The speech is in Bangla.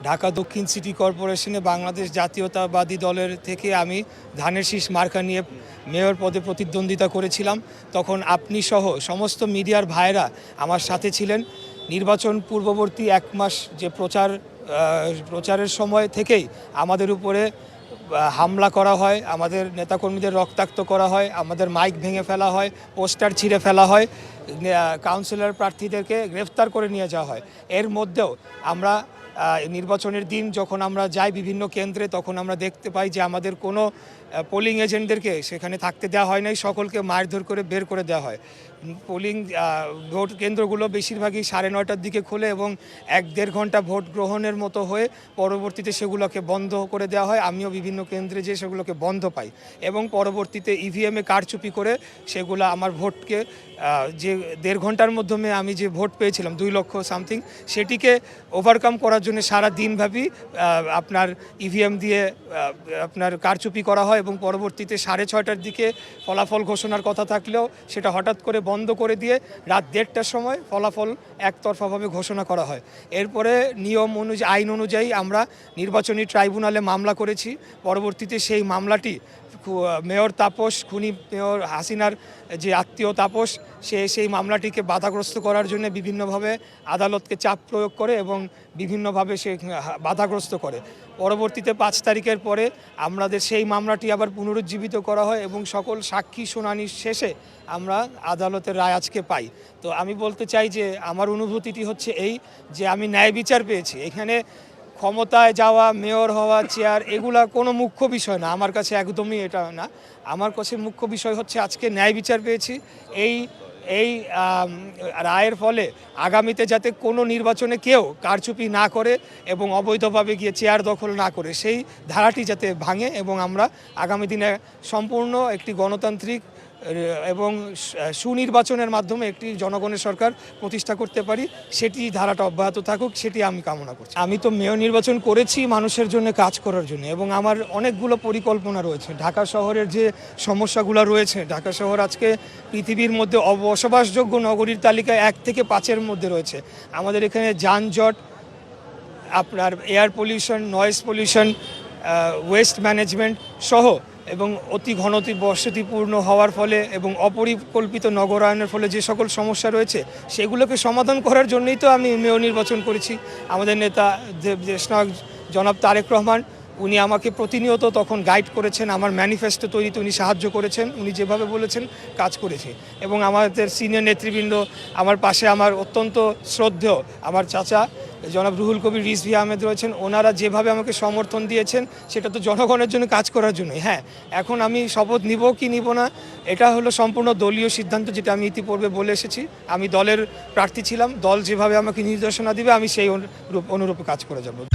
ঢাকা দক্ষিণ সিটি কর্পোরেশনে বাংলাদেশ জাতীয়তাবাদী দলের থেকে আমি ধানের শীষ মার্কা নিয়ে মেয়র পদে প্রতিদ্বন্দ্বিতা করেছিলাম। তখন আপনি সহ সমস্ত মিডিয়ার ভাইরা আমার সাথে ছিলেন। নির্বাচন পূর্ববর্তী 1 মাস যে প্রচারের সময় থেকেই আমাদের উপরে হামলা করা হয়, আমাদের নেতাকর্মীদের রক্তাক্ত করা হয়, আমাদের মাইক ভেঙে ফেলা হয়, পোস্টার ছিঁড়ে ফেলা হয়, কাউন্সিলর প্রার্থীদেরকে গ্রেফতার করে নিয়ে যাওয়া হয়। এর মধ্যেও আমরা নির্বাচনের দিন যখন আমরা যাই বিভিন্ন কেন্দ্রে, তখন আমরা দেখতে পাই যে আমাদের কোনো পোলিং এজেন্টদেরকে সেখানে থাকতে দেওয়া হয় নাই, সকলকে মারধর করে বের করে দেওয়া হয়। পোলিং ভোট কেন্দ্রগুলো বেশিরভাগই 9:30টার দিকে খোলে এবং 1-1.5 ঘন্টা ভোট গ্রহণের মতো হয়ে পরবর্তীতে সেগুলোকে বন্ধ করে দেওয়া হয়। আমিও বিভিন্ন কেন্দ্রে যেয়ে সেগুলোকে বন্ধ পাই এবং পরবর্তীতে ইভিএমে কারচুপি করে সেগুলো আমার ভোটকে যে 1.5 ঘন্টার মাধ্যমে আমি যে ভোট পেয়েছিলাম 2 লক্ষ সামথিং, সেটিকে ওভারকাম করার জন্য সারা দিনব্যাপী আপনার ইভিএম দিয়ে আপনার কারচুপি করা হয় এবং পরবর্তীতে 6:30টার দিকে ফলাফল ঘোষণার কথা থাকলেও সেটা হঠাৎ করে বন্ধ করে দিয়ে রাত 1:30টার সময় ফলাফল একতরফাভাবে ঘোষণা করা হয়। এরপরে নিয়ম অনুযায়ী, আইন অনুযায়ী আমরা নির্বাচনী ট্রাইব্যুনালে মামলা করেছি। পরবর্তীতে সেই মামলাটি মেয়র তাপস, খুনি মেয়র হাসিনার যে আত্মীয় তাপস, সে সেই মামলাটিকে বাধাগ্রস্ত করার জন্য বিভিন্নভাবে আদালতকে চাপ প্রয়োগ করে এবং বিভিন্নভাবে সে বাধাগ্রস্ত করে। পরবর্তীতে 5 তারিখের পরে আমাদের সেই মামলাটি আবার পুনরুজ্জীবিত করা হয় এবং সকল সাক্ষী শুনানির শেষে আমরা আদালতের রায় আজকে পাই। তো আমি বলতে চাই যে আমার অনুভূতিটি হচ্ছে এই, যে আমি ন্যায় বিচার পেয়েছি। এখানে ক্ষমতায় যাওয়া, মেয়র হওয়া, চেয়ার, এগুলা কোনো মুখ্য বিষয় না আমার কাছে, একদমই এটা না। আমার কাছে মুখ্য বিষয় হচ্ছে আজকে ন্যায় বিচার পেয়েছি। এই রায়ের ফলে আগামীতে যাতে কোনো নির্বাচনে কেউ কারচুপি না করে এবং অবৈধভাবে গিয়ে চেয়ার দখল না করে, সেই ধারাটি যাতে ভাঙে এবং আমরা আগামী দিনে সম্পূর্ণ একটি গণতান্ত্রিক এবং সুনির্বাচনের মাধ্যমে একটি জনগণের সরকার প্রতিষ্ঠা করতে পারি, সেটি ধারাটা অব্যাহত থাকুক, সেটি আমি কামনা করছি। আমি তো মেয়র নির্বাচন করেছি মানুষের জন্য কাজ করার জন্য এবং আমার অনেকগুলো পরিকল্পনা রয়েছে। ঢাকা শহরের যে সমস্যাগুলো রয়েছে, ঢাকা শহর আজকে পৃথিবীর মধ্যে বসবাসযোগ্য নগরীর তালিকায় 1 থেকে 5-এর মধ্যে রয়েছে। আমাদের এখানে যানজট, আপনার air pollution, noise pollution, waste management সহ এবং অতি বসতিপূর্ণ হওয়ার ফলে এবং অপরিকল্পিত নগরায়নের ফলে যে সকল সমস্যা রয়েছে, সেগুলোকে সমাধান করার জন্যই তো আমি মেয়র নির্বাচন করেছি। আমাদের নেতা দেশনায়ক জনাব তারেক রহমান, উনি আমাকে প্রতিনিয়ত তখন গাইড করেছেন, আমার ম্যানিফেস্টো তৈরিতে উনি সাহায্য করেছেন, উনি যেভাবে বলেছেন কাজ করেছি। এবং আমাদের সিনিয়র নেতৃবৃন্দ আমার পাশে, আমার অত্যন্ত শ্রদ্ধেয় আমার চাচা জনাব রুহুল কবির রিজভী আহমেদ রয়েছেন, ওনারা যেভাবে আমাকে সমর্থন দিয়েছেন সেটা তো জনগণের জন্য কাজ করার জন্যই। হ্যাঁ, এখন আমি শপথ নিব কি নিব না, এটা হলো সম্পূর্ণ দলীয় সিদ্ধান্ত, যেটা আমি ইতিপূর্বে বলে এসেছি। আমি দলের প্রার্থী ছিলাম, দল যেভাবে আমাকে নির্দেশনা দিবে আমি সেই অনুরূপে কাজ করে যাব।